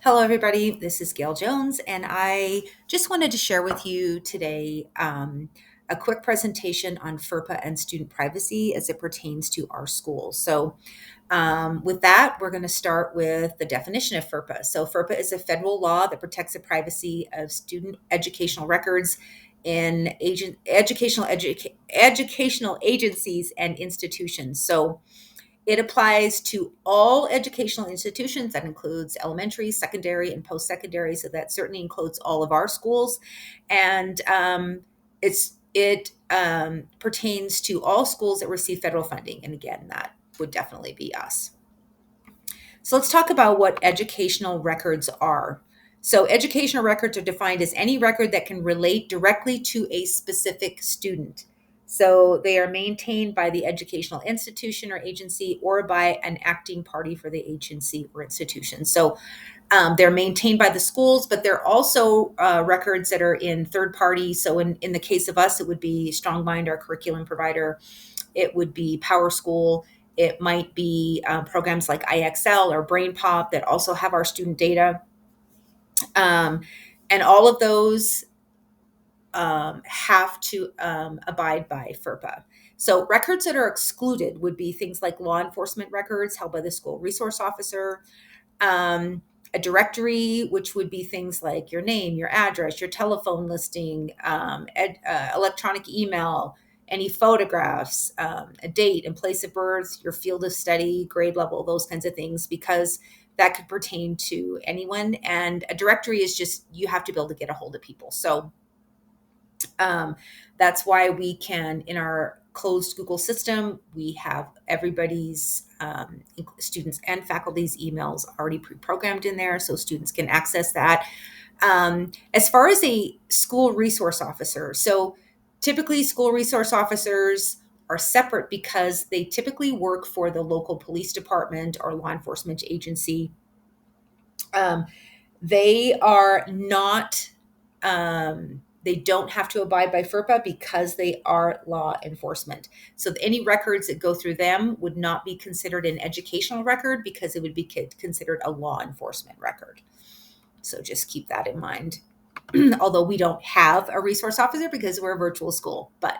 Hello, everybody. This is Gayle Jones, and I just wanted to share with you today a quick presentation on FERPA and student privacy as it pertains to our schools. With that, we're going to start with the definition of FERPA. So, FERPA is a federal law that protects the privacy of student educational records in educational agencies and institutions. So, it applies to all educational institutions. That includes elementary, secondary, and post-secondary. So that certainly includes all of our schools, and it pertains to all schools that receive federal funding. And again, that would definitely be us. So let's talk about what educational records are. So educational records are defined as any record that can relate directly to a specific student. So they are maintained by the educational institution or agency or by an acting party for the agency or institution. So they're maintained by the schools, but they're also records that are in third party. So in the case of us, it would be StrongMind, our curriculum provider. It would be PowerSchool. It might be programs like IXL or BrainPop that also have our student data. And all of those have to abide by FERPA. So records that are excluded would be things like law enforcement records held by the school resource officer, a directory, which would be things like your name, your address, your telephone listing, electronic email, any photographs, a date and place of birth, your field of study, grade level, those kinds of things, because that could pertain to anyone. And a directory is just, you have to be able to get a hold of people. So that's why we can, in our closed Google system, we have everybody's students and faculty's emails already pre-programmed in there, so students can access that. As far as a school resource officer, so typically school resource officers are separate because they typically work for the local police department or law enforcement agency. They are not they don't have to abide by FERPA because they are law enforcement. So any records that go through them would not be considered an educational record because it would be considered a law enforcement record. So just keep that in mind. Although we don't have a resource officer because we're a virtual school, but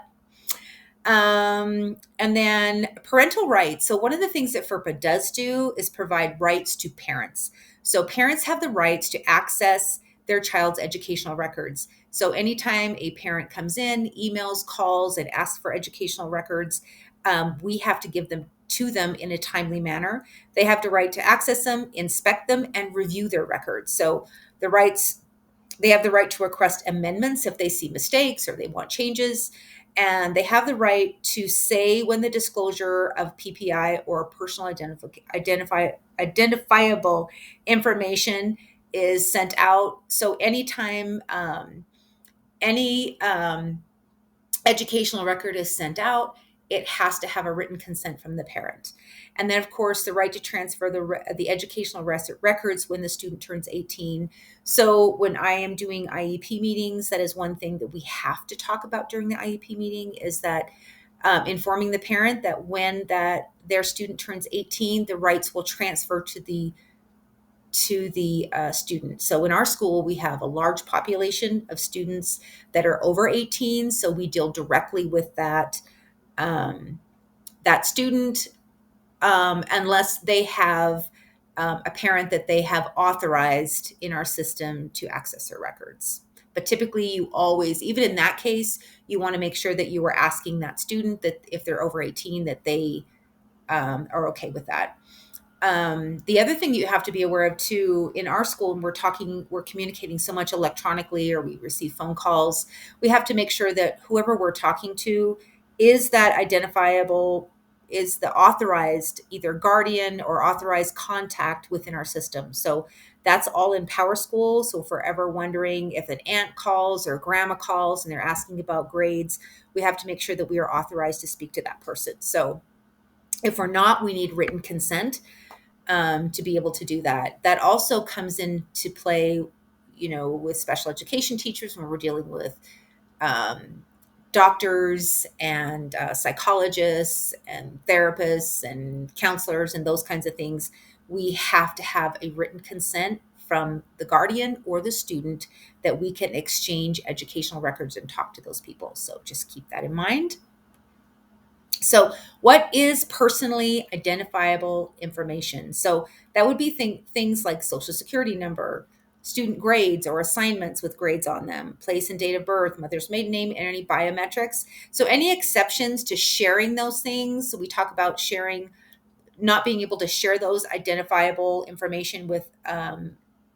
and then parental rights. So one of the things that FERPA does do is provide rights to parents. So parents have the rights to access their child's educational records. So anytime a parent comes in, emails, calls, and asks for educational records, we have to give them to them in a timely manner. They have the right to access them, inspect them, and review their records. So they have the right to request amendments if they see mistakes or they want changes. And they have the right to say when the disclosure of PPI or personal identifiable information is sent out. So anytime any educational record is sent out, it has to have a written consent from the parent. And then, of course, the right to transfer the educational records when the student turns 18. So when I am doing IEP meetings, that is one thing that we have to talk about during the IEP meeting, is that informing the parent that when their student turns 18, the rights will transfer to the student. So in our school, we have a large population of students that are over 18. So we deal directly with that student, unless they have a parent that they have authorized in our system to access their records. But typically, you always, even in that case, you want to make sure that you are asking that student that if they're over 18, that they are okay with that. The other thing you have to be aware of too, in our school, and we're communicating so much electronically, or we receive phone calls, we have to make sure that whoever we're talking to is that identifiable, is the authorized either guardian or authorized contact within our system. So that's all in PowerSchool. So if we're ever wondering if an aunt calls or grandma calls and they're asking about grades, we have to make sure that we are authorized to speak to that person. So if we're not, we need written consent to be able to do that. That also comes into play, with special education teachers when we're dealing with doctors and psychologists and therapists and counselors and those kinds of things. We have to have a written consent from the guardian or the student that we can exchange educational records and talk to those people. So just keep that in mind. So, what is personally identifiable information? So, that would be things like social security number, student grades or assignments with grades on them, place and date of birth, mother's maiden name, and any biometrics. So, any exceptions to sharing those things? So we talk about sharing, not being able to share those identifiable information with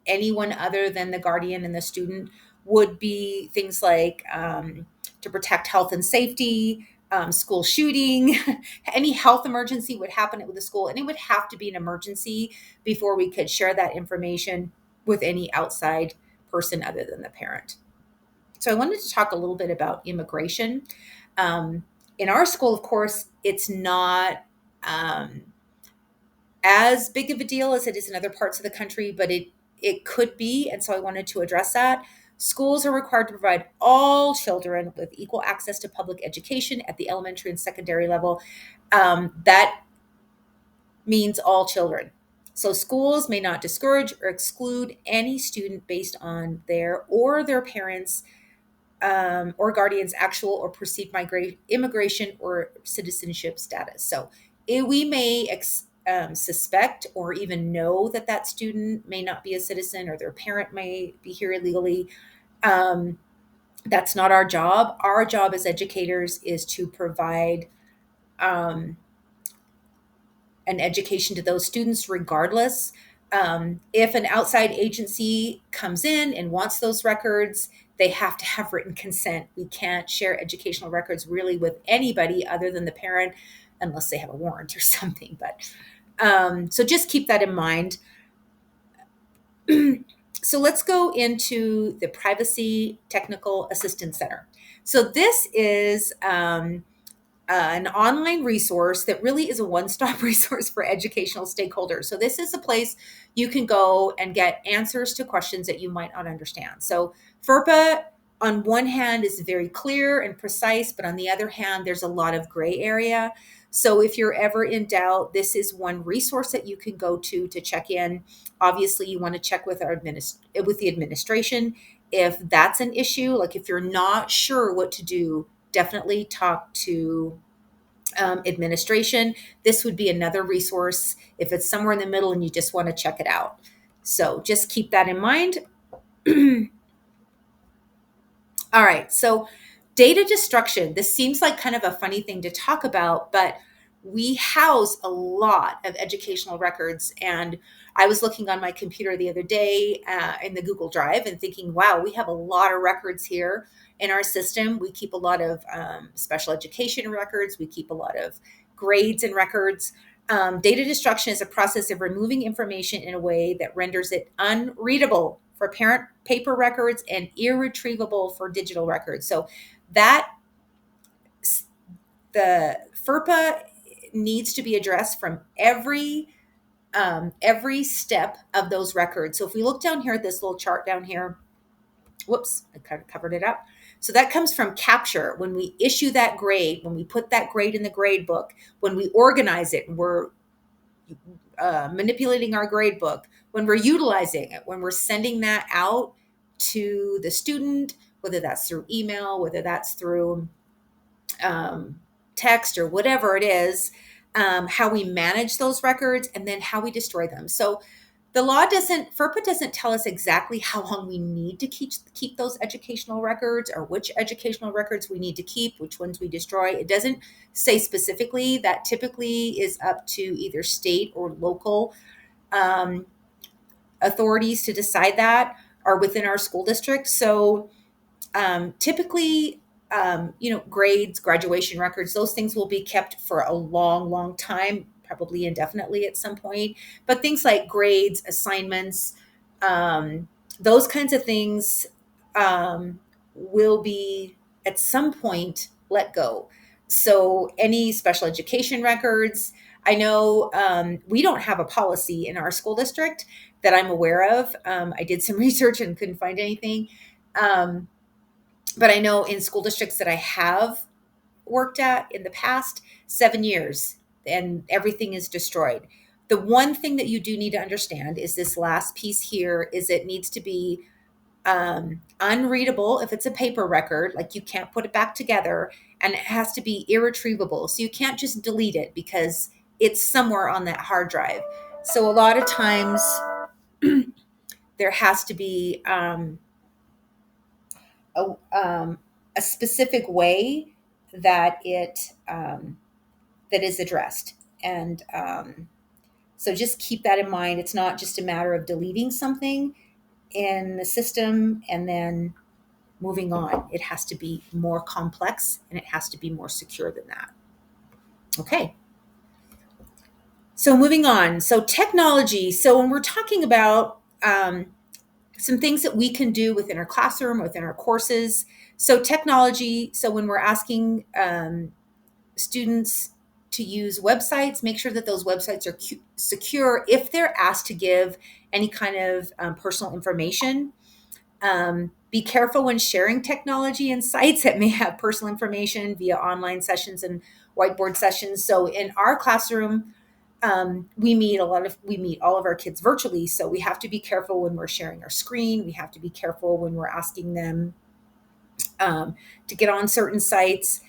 anyone other than the guardian and the student would be things like to protect health and safety, school shooting, any health emergency would happen with the school, and it would have to be an emergency before we could share that information with any outside person other than the parent. So I wanted to talk a little bit about immigration. In our school, of course, it's not as big of a deal as it is in other parts of the country, but it could be, and so I wanted to address that. Schools are required to provide all children with equal access to public education at the elementary and secondary level. That means all children. So schools may not discourage or exclude any student based on their or their parents' or guardians' actual or perceived immigration or citizenship status. So we may suspect or even know that that student may not be a citizen or their parent may be here illegally. That's not our job. Our job as educators is to provide an education to those students regardless. If an outside agency comes in and wants those records, they have to have written consent. We can't share educational records really with anybody other than the parent unless they have a warrant or something. But so just keep that in mind. So let's go into the Privacy Technical Assistance Center. So this is an online resource that really is a one-stop resource for educational stakeholders. So this is a place you can go and get answers to questions that you might not understand. So FERPA, on one hand, is very clear and precise, but on the other hand, there's a lot of gray area. So if you're ever in doubt, this is one resource that you can go to check in. Obviously, you want to check with with the administration if that's an issue. Like if you're not sure what to do, definitely talk to administration. This would be another resource if it's somewhere in the middle and you just want to check it out. So just keep that in mind. All right. So data destruction. This seems like kind of a funny thing to talk about, but we house a lot of educational records. And I was looking on my computer the other day in the Google Drive and thinking, wow, we have a lot of records here in our system. We keep a lot of special education records. We keep a lot of grades and records. Data destruction is a process of removing information in a way that renders it unreadable for parent paper records and irretrievable for digital records. So that the FERPA needs to be addressed from every step of those records. So if we look down here at this little chart down here, whoops, I kind of covered it up. So that comes from capture. When we issue that grade, when we put that grade in the grade book, when we organize it, we're manipulating our grade book, when we're utilizing it, when we're sending that out to the student, whether that's through email, whether that's through text or whatever it is, how we manage those records, and then how we destroy them. So the FERPA doesn't tell us exactly how long we need to keep those educational records or which educational records we need to keep, which ones we destroy. It doesn't say specifically. That typically is up to either state or local authorities to decide that, or within our school district. So typically, grades, graduation records, those things will be kept for a long, long time, probably indefinitely at some point. But things like grades, assignments, those kinds of things will be at some point let go. So any special education records, I know we don't have a policy in our school district that I'm aware of. I did some research and couldn't find anything. But I know in school districts that I have worked at in the past, 7 years, and everything is destroyed. The one thing that you do need to understand is this last piece here is it needs to be unreadable if it's a paper record, like you can't put it back together, and it has to be irretrievable. So you can't just delete it because it's somewhere on that hard drive. So a lot of times there has to be a, um, a specific way that it that is addressed. And so just keep that in mind. It's not just a matter of deleting something in the system and then moving on. It has to be more complex and it has to be more secure than that. Okay. So moving on. So technology. So when we're talking about some things that we can do within our classroom, within our courses. So technology. So when we're asking students to use websites, make sure that those websites are secure. If they're asked to give any kind of personal information, be careful when sharing technology and sites that may have personal information via online sessions and whiteboard sessions. So in our classroom, we meet all of our kids virtually. So we have to be careful when we're sharing our screen. We have to be careful when we're asking them to get on certain sites,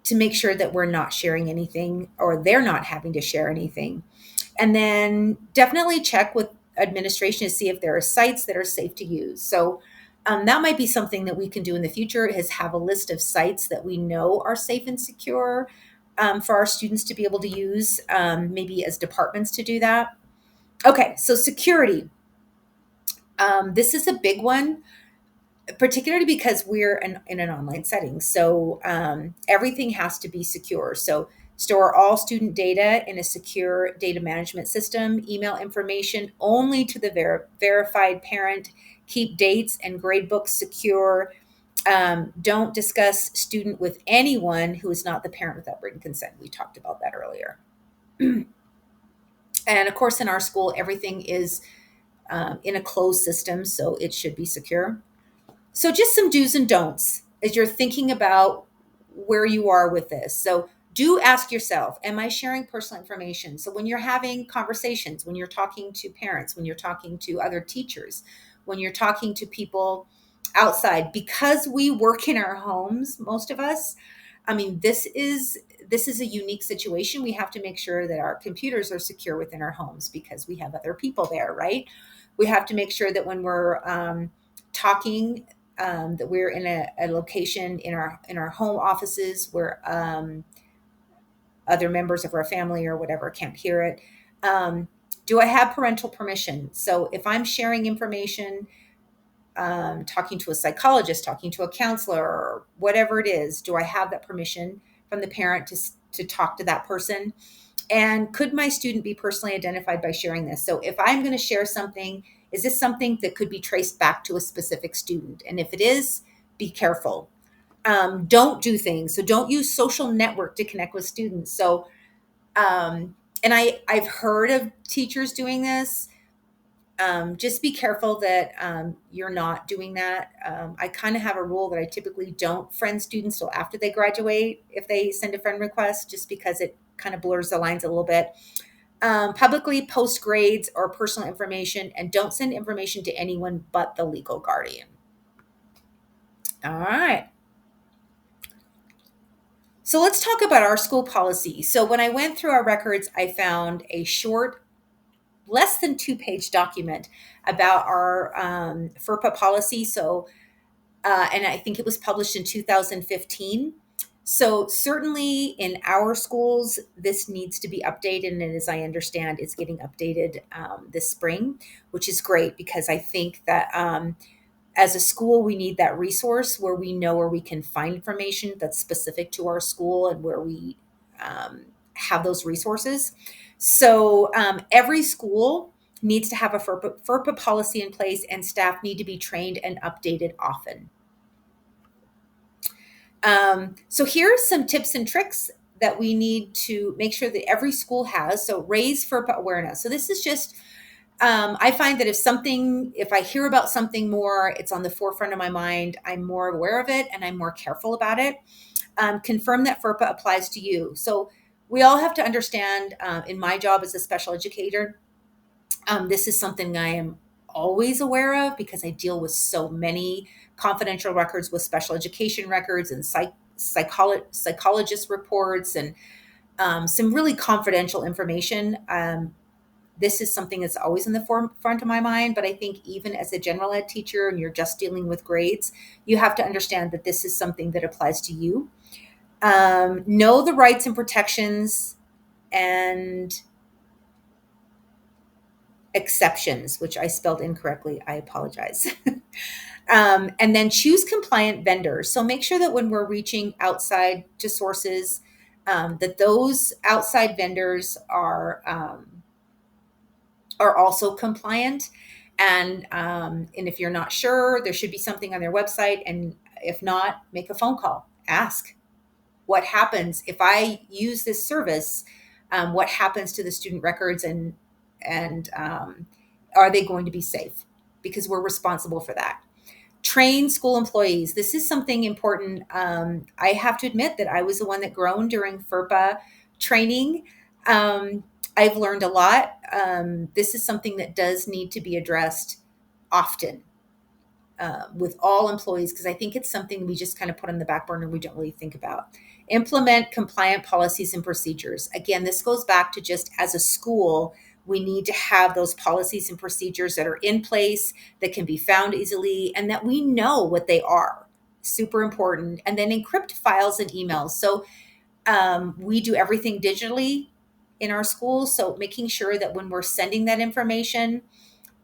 to make sure that we're not sharing anything or they're not having to share anything. And then definitely check with administration to see if there are sites that are safe to use. So that might be something that we can do in the future, is have a list of sites that we know are safe and secure for our students to be able to use, maybe as departments to do that. Okay, so security. This is a big one, particularly because we're in an online setting. So everything has to be secure. So store all student data in a secure data management system, email information only to the verified parent, keep dates and grade books secure. Don't discuss student with anyone who is not the parent without written consent. We talked about that earlier. And of course, in our school, everything is in a closed system, so it should be secure. So just some do's and don'ts as you're thinking about where you are with this. So do ask yourself, am I sharing personal information? So when you're having conversations, when you're talking to parents, when you're talking to other teachers, when you're talking to people outside, because we work in our homes, most of us, I mean, this is a unique situation. We have to make sure that our computers are secure within our homes because we have other people there, right? We have to make sure that when we're talking, that we're in a location in our home offices where other members of our family or whatever can't hear it. Do I have parental permission? So if I'm sharing information, talking to a psychologist, talking to a counselor, or whatever it is, do I have that permission from the parent to talk to that person? And could my student be personally identified by sharing this? So if I'm going to share something, is this something that could be traced back to a specific student? And if it is, be careful. Don't do things. So don't use social network to connect with students. So, and I've heard of teachers doing this. Just be careful that you're not doing that. I kind of have a rule that I typically don't friend students till after they graduate if they send a friend request, just because it kind of blurs the lines a little bit. Publicly post grades or personal information, and don't send information to anyone but the legal guardian. All right. So let's talk about our school policy. So when I went through our records, I found a short, less than 2-page document about our FERPA policy. So, and I think it was published in 2015. So certainly in our schools, this needs to be updated. And as I understand, it's getting updated this spring, which is great because I think that as a school, we need that resource where we know where we can find information that's specific to our school and where we have those resources. So every school needs to have a FERPA policy in place, and staff need to be trained and updated often. So here are some tips and tricks that we need to make sure that every school has. So raise FERPA awareness. So this is just, I find that if I hear about something more, it's on the forefront of my mind, I'm more aware of it and I'm more careful about it. Confirm that FERPA applies to you. So we all have to understand, in my job as a special educator, this is something I am always aware of because I deal with so many confidential records with special education records and psychologist reports and some really confidential information. This is something that's always in the forefront of my mind, but I think even as a general ed teacher and you're just dealing with grades, you have to understand that this is something that applies to you. Know the rights and protections and exceptions, which I spelled incorrectly. I apologize. And then choose compliant vendors. So make sure that when we're reaching outside to sources, that those outside vendors are also compliant. And if you're not sure, there should be something on their website. And if not, make a phone call. Ask what happens if I use this service. What happens to the student records, and are they going to be safe? Because we're responsible for that. Train school employees. This is something important. I have to admit that I was the one that groaned during FERPA training. I've learned a lot. This is something that does need to be addressed often with all employees, because I think it's something we just kind of put on the back burner. We don't really think about. Implement compliant policies and procedures. Again, this goes back to just as a school, we need to have those policies and procedures that are in place, that can be found easily, and that we know what they are. Super important. And then encrypt files and emails. So we do everything digitally in our schools. So making sure that when we're sending that information,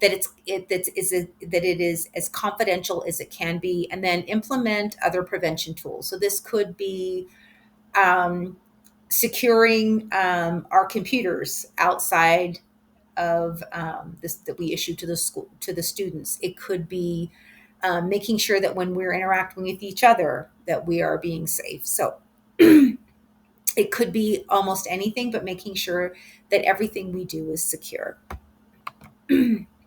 that it is as confidential as it can be, and then implement other prevention tools. So this could be securing our computers outside of this that we issue to the school to the students. It could be making sure that when we're interacting with each other, that we are being safe. So it could be almost anything, but making sure that everything we do is secure.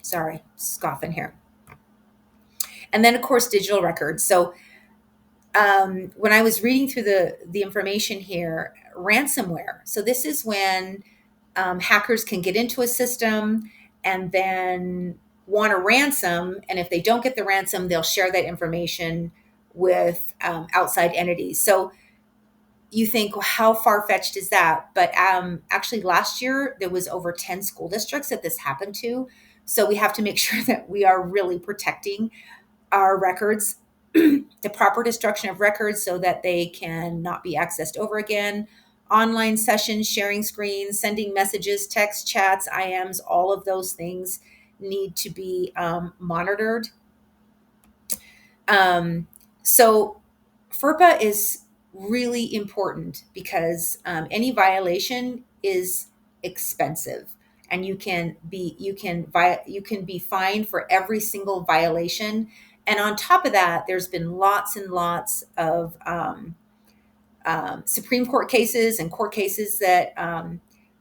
Sorry, scoffing here. And then, of course, digital records. So when I was reading through the information here, ransomware. So this is when hackers can get into a system and then want a ransom. And if they don't get the ransom, they'll share that information with outside entities. So you think, well, how far-fetched is that? But actually last year, there was over 10 school districts that this happened to. So we have to make sure that we are really protecting our records, the proper destruction of records so that they can not be accessed over again. Online sessions, sharing screens, sending messages, text, chats, IMs, all of those things need to be monitored. So FERPA is really important because any violation is expensive, and you can be fined for every single violation. And on top of that, there's been lots and lots of Supreme Court cases and court cases that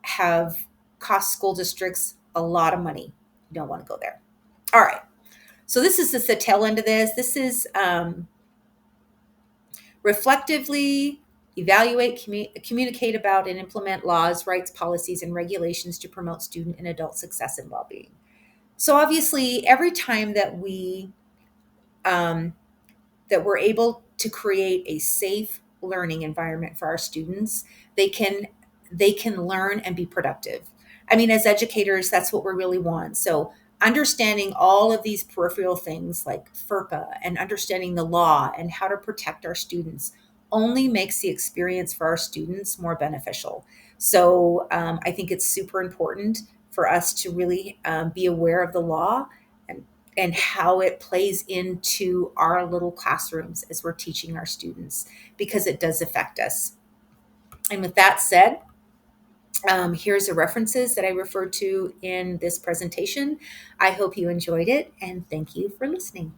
have cost school districts a lot of money. You don't want to go there. All right. So this is just the tail end of this. This is reflectively evaluate, communicate about, and implement laws, rights, policies, and regulations to promote student and adult success and well-being. So obviously, every time that we're able to create a safe learning environment for our students, they can learn and be productive. I mean, as educators, that's what we really want. So understanding all of these peripheral things like FERPA and understanding the law and how to protect our students only makes the experience for our students more beneficial. So I think it's super important for us to really be aware of the law and how it plays into our little classrooms as we're teaching our students, because it does affect us. And with that said, here's the references that I referred to in this presentation. I hope you enjoyed it, and thank you for listening.